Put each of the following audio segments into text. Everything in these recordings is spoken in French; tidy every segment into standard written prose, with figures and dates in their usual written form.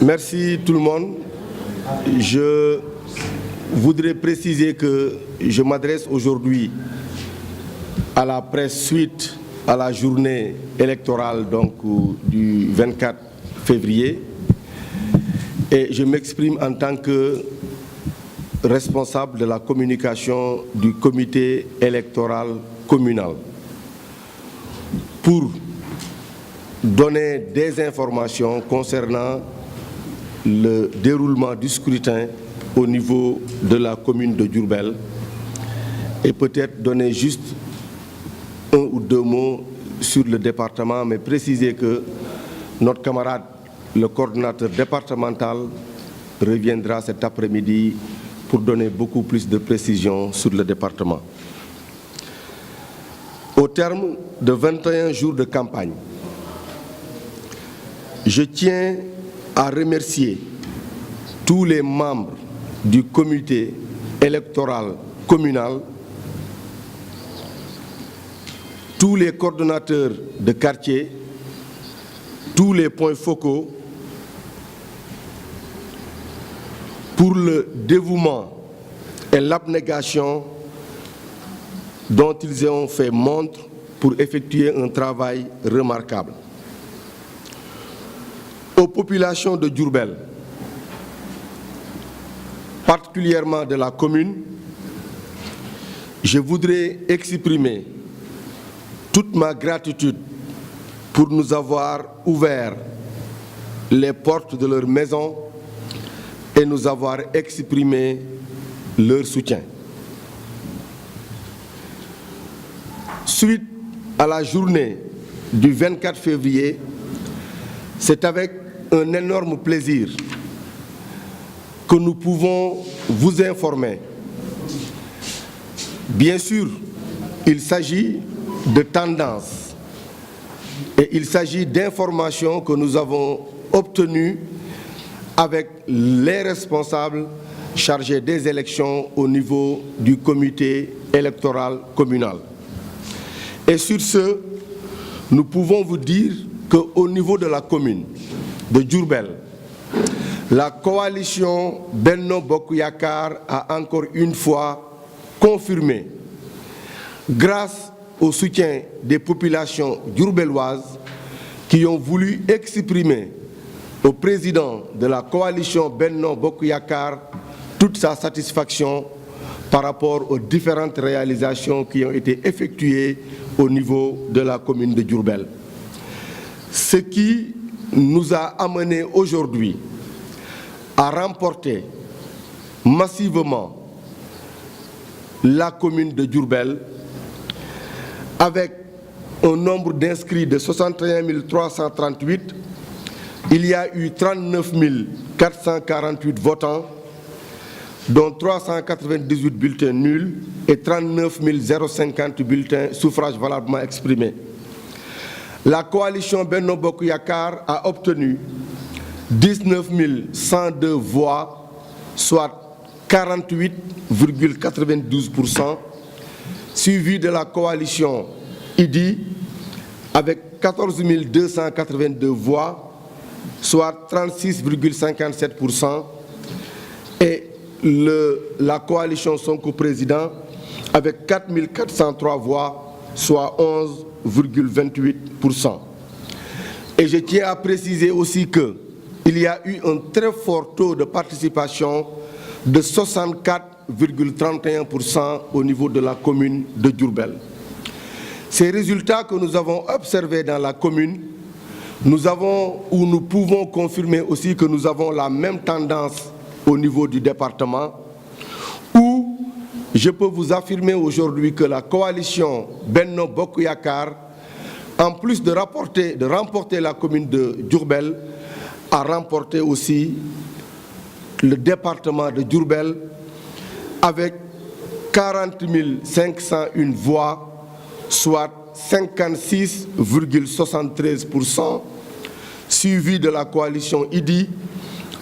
Merci tout le monde. Je voudrais préciser que je m'adresse aujourd'hui à la presse suite à la journée électorale donc, du 24 février et je m'exprime en tant que responsable de la communication du comité électoral communal pour donner des informations concernant le déroulement du scrutin au niveau de la commune de Diourbel et peut-être donner juste un ou deux mots sur le département, mais préciser que notre camarade, le coordonnateur départemental, reviendra cet après-midi pour donner beaucoup plus de précisions sur le département. Au terme de 21 jours de campagne, je tiens à remercier tous les membres du comité électoral communal, tous les coordonnateurs de quartier, tous les points focaux pour le dévouement et l'abnégation dont ils ont fait montre pour effectuer un travail remarquable. Aux populations de Diourbel, particulièrement de la commune, je voudrais exprimer toute ma gratitude pour nous avoir ouvert les portes de leur maison et nous avoir exprimé leur soutien. Suite à la journée du 24 février, c'est avec un énorme plaisir que nous pouvons vous informer. Bien sûr, il s'agit de tendances et il s'agit d'informations que nous avons obtenues avec les responsables chargés des élections au niveau du comité électoral communal. Et sur ce, nous pouvons vous dire qu'au niveau de la commune de Diourbel, la coalition Benno Bokk Yakaar a encore une fois confirmé, grâce au soutien des populations diourbelloises qui ont voulu exprimer au président de la coalition Benno Bokk Yakaar toute sa satisfaction par rapport aux différentes réalisations qui ont été effectuées au niveau de la commune de Diourbel. Ce qui nous a amené aujourd'hui à remporter massivement la commune de Diourbel avec un nombre d'inscrits de 61 338, il y a eu 39 448 votants, dont 398 bulletins nuls et 39 050 bulletins suffrages valablement exprimés. La coalition Benno Bokk Yakaar a obtenu 19 102 voix, soit 48,92%, suivi de la coalition IDI avec 14 282 voix, soit 36,57%, et la coalition Sonko Président avec 4 403 voix, soit 11,28%. Et je tiens à préciser aussi qu'il y a eu un très fort taux de participation de 64,31% au niveau de la commune de Diourbel. Ces résultats que nous avons observés dans la commune, nous pouvons confirmer aussi que nous avons la même tendance au niveau du département, où je peux vous affirmer aujourd'hui que la coalition Benno Bokk Yakaar, en plus de remporter la commune de Diourbel, a remporté aussi le département de Diourbel avec 40 501 voix, soit 56,73%, suivi de la coalition IDI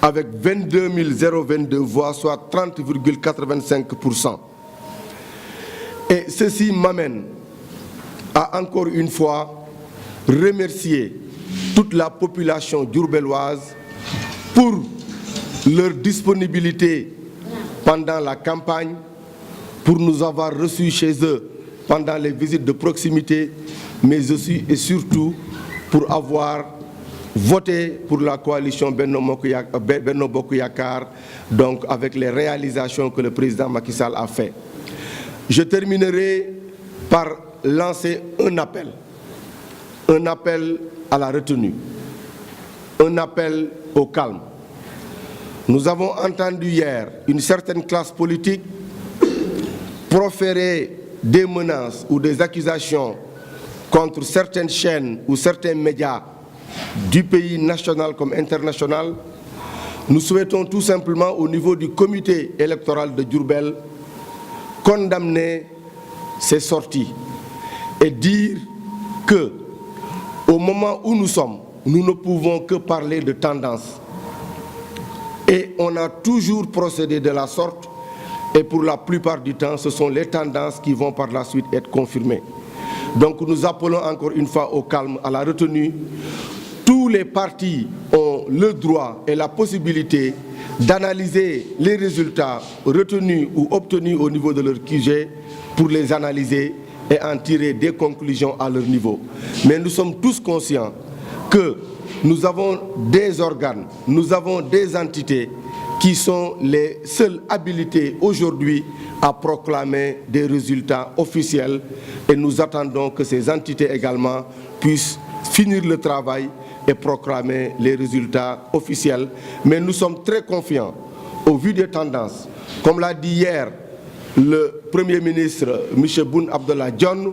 avec 22 022 voix, soit 30,85%. Et ceci m'amène à encore une fois remercier toute la population diourbelloise pour leur disponibilité pendant la campagne, pour nous avoir reçus chez eux pendant les visites de proximité, mais aussi et surtout pour avoir voté pour la coalition Benno Bokk Yakaar, donc avec les réalisations que le président Macky Sall a fait. Je terminerai par lancer un appel à la retenue, un appel au calme. Nous avons entendu hier une certaine classe politique proférer des menaces ou des accusations contre certaines chaînes ou certains médias du pays national comme international. Nous souhaitons tout simplement au niveau du comité électoral de Diourbel condamner ces sorties et dire que au moment où nous sommes, nous ne pouvons que parler de tendance. Et on a toujours procédé de la sorte, et pour la plupart du temps, ce sont les tendances qui vont par la suite être confirmées. Donc nous appelons encore une fois au calme, à la retenue. Tous les partis ont le droit et la possibilité d'analyser les résultats retenus ou obtenus au niveau de leur QG pour les analyser et en tirer des conclusions à leur niveau. Mais nous sommes tous conscients que nous avons des organes, nous avons des entités qui sont les seules habilitées aujourd'hui à proclamer des résultats officiels, et nous attendons que ces entités également puissent finir le travail et proclamer les résultats officiels. Mais nous sommes très confiants au vu des tendances. Comme l'a dit hier le Premier ministre, M. Boun Abdallah Dionne,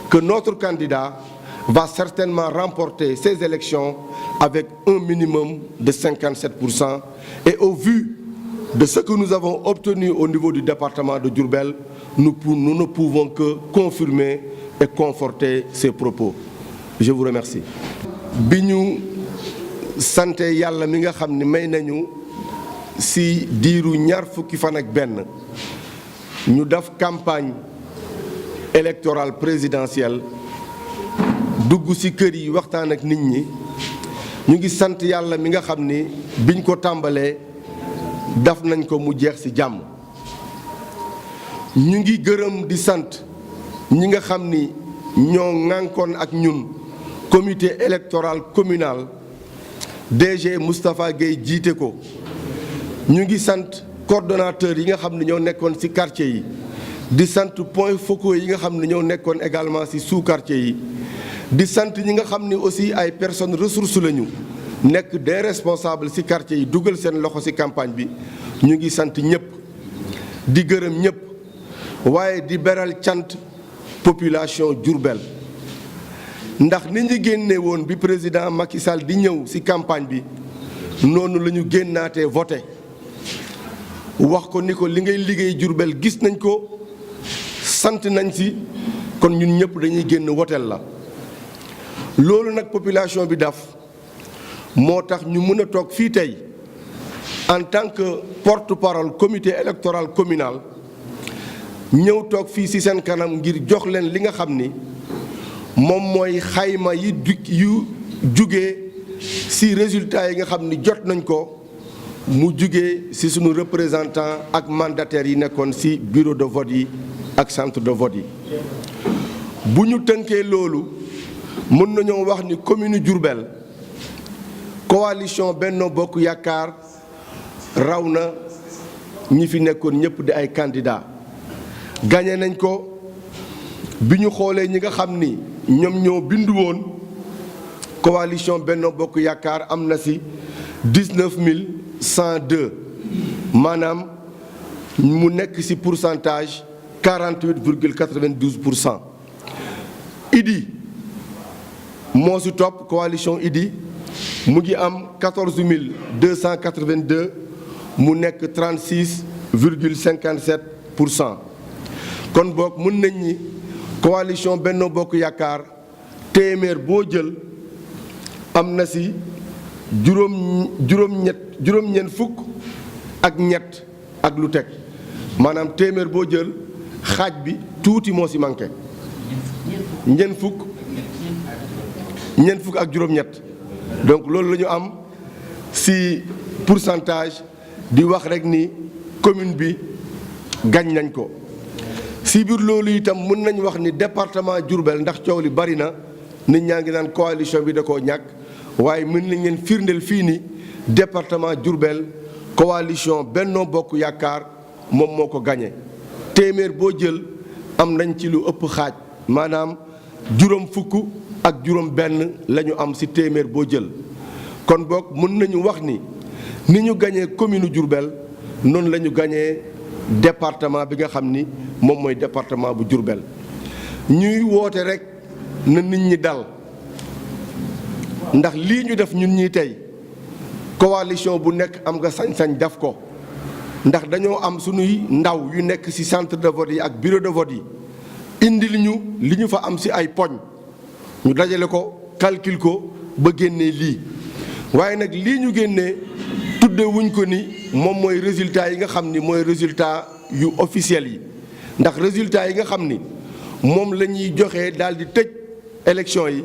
que notre candidat va certainement remporter ces élections avec un minimum de 57%. Et au vu de ce que nous avons obtenu au niveau du département de Diourbel, nous ne pouvons que confirmer et conforter ces propos. Je vous remercie. bi ñu sante yàlla mi nga xam ne may nañu si diiru ñaar fukki fan ak benn ñu def campagne électorale présidentielle dugg ci kër yi waxtaan ak nit ñi ñu ngi sant yàlla mi nga xam ni biñ ko tàmbalee daf nañ ko mu jeex ci jàmm. ñu ngi gërëm di sant ñi nga xam ni ñoo ŋànkoon ak ñun comité électoral communal DG Moustapha Gueye jiite ko. ñu ngi sant coordonnateurs yi nga xam ne ñoo nekkoon ci quartier yi di sant points focaux yi nga xam ne ñoo nekkoon également ci sous-quartier yi di sant ñi nga xam ni aussi ay personnes ressources lañu nekk des responsables ci quartier yi dugal seen loxo ci campagne bi. ñu ngi sant ñëpp di gërëm ñëpp waaye di beral cant population Diourbel ndax ni ñu génne woon bi président Macky Sall di ñëw ci campagne bi noonu la ñu génnaatee voté wax ko ni ko li ngay liggéey Diourbel gis nañ ko sant nañ ci kon ñun ñëpp dañuy génn woteel la. loolu nag population bi daf moo tax ñu mën a toog fii tey en tant que porte-parole comité électoral communal ñëw toog fii ci seen kanam ngir jox leen li nga xam ni moom mooy xayma yi yu jugee ci résultats yi nga xam ni jot nañ ko mu jugee ci sunu représentant ak mandataires yi nekkoon ci bureau de vote yi ak centre de vote yi. bu ñu tënkee loolu mën nañoo wax ni commune Diourbel coalition Benno Bokk Yaakaar raw na ñi fi nekkoon ñëpp di ay candidats gagné nañ ko. bi ñu xoolee ñi nga xam ni ñoom ñoo bindu woon coalition Benno Bokk Yaakaar am na ci 19102 maanaam mu nekk ci pourcentage 48,92%. Idi moo ci topp coalition Idi mu ngi am 14282 mu nekk 36,57%. kon boog mën nañ ni coalition Benno Bokk Yaakaar téeméer boo jël am na ci juróom-ñeent fukk ak ñett ak lu teg maanaam téeméer boo jël xaaj bi tuuti moo ci manqué ñeent fukk ak juróom-ñett donc loolu la ñu am ci pourcentage di wax rek ni commune bi gañ nañ ko. si biir loolu itam mën nañ wax ni département Diourbel ndax coow li bari na nit ñaa ngi naan coalition bi da koo ñàkk waaye mën nañ leen firndeel fii ni département Diourbel coalition Benno Bokk Yaakaar moom moo ko gañe téeméer boo jël am nañ ci lu ëpp xaaj maanaam juróom fukk ak juróom benn la ñu am ci téeméer boo jël kon boog mën nañu wax ni ñu gañee commune Diourbel noonu la ñu gañee département bi nga xam ni moom mooy département bu Diourbel ñuy woote rek na nit ñi dal ndax lii ñu def ñun ñii tey coalition bu nekk am nga sañ-sañ def ko ndax dañoo am sunuy ndaw yu nekk ci centre de vote yi ak bureau de vote yi indil ñu li ñu fa am ci ay poñ ñu dajale ko calcul ko ba génnee lii waaye nag lii ñu génnee tudde wuñ ko ni moom mooy résultat yi nga xam ni mooy résultat yu officiel yi ndax résultat yi nga xam ni moom la ñuy joxe daal di tëj élection yi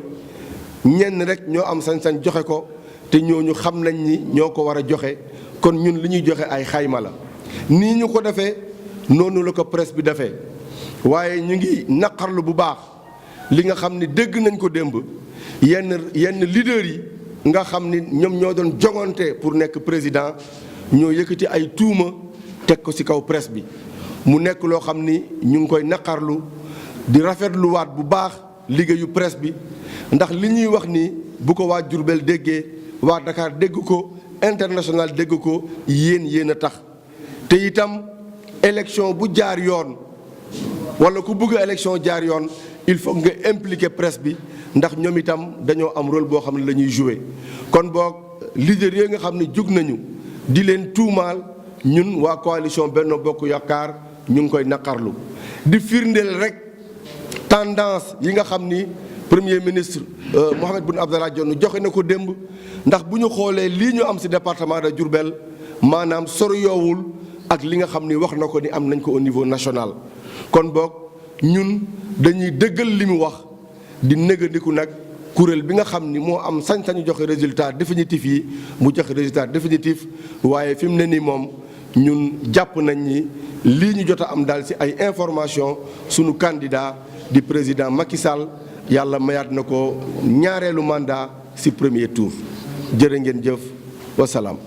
ñenn rek ñoo am sañ-sañ joxe ko te ñooñu xam nañ ni ñoo ko war a joxe kon ñun li ñuy joxe ay xayma la nii ñu ko defee noonu la ko presse bi defee waaye ñu ngi naqarlu bu baax li nga xam ni dégg nañ ko démb yenn leader yi nga xam ni ñoom ñoo doon jongante pour nekk président ñoo yëkkati ay tuuma teg ko ci kaw presse bi mu nekk loo xam ni ñu ngi koy naqarlu di rafetluwaat bu baax liggéeyu presse bi ndax li ñuy wax ni bu ko waa Diourbel déggee waa Dakar dégg ko international dégg ko yéen a tax te itam élection bu jaar yoon walla ku bëgg élection jaar yoon il faut nga impliquer presse bi ndax ñoom itam dañoo am rôle boo xam ne la ñuy jouer kon boog leader yi nga xam ne jóg nañu di leen tuumaal ñun waa coalition Benno Bokk Yaakaar ñu ngi koy naqarlu di firndeel rek tendance yi nga xam ni premier ministre Mahammed Boun Abdallah Dionne joxe na ko démb ndax bu ñu xoolee lii ñu am ci département de Diourbel maanaam soriyoowul ak li nga xam ni wax na ko ni am nañ ko au niveau national kon boog ñun dañuy dëggal li mu wax di négandiku nag kuréel bi nga xam ni moo am sañ-sañu joxe résultat définitif yi mu joxe résultat définitif waaye fi mu ne nii moom ñun jàpp nañ ni lii ñu jot a am daal ci ay information sunu candidat di président Macky Sall yàlla mayaat na ko ñaareelu mandat ci premier tour jërë ngeen jëf wasalaam.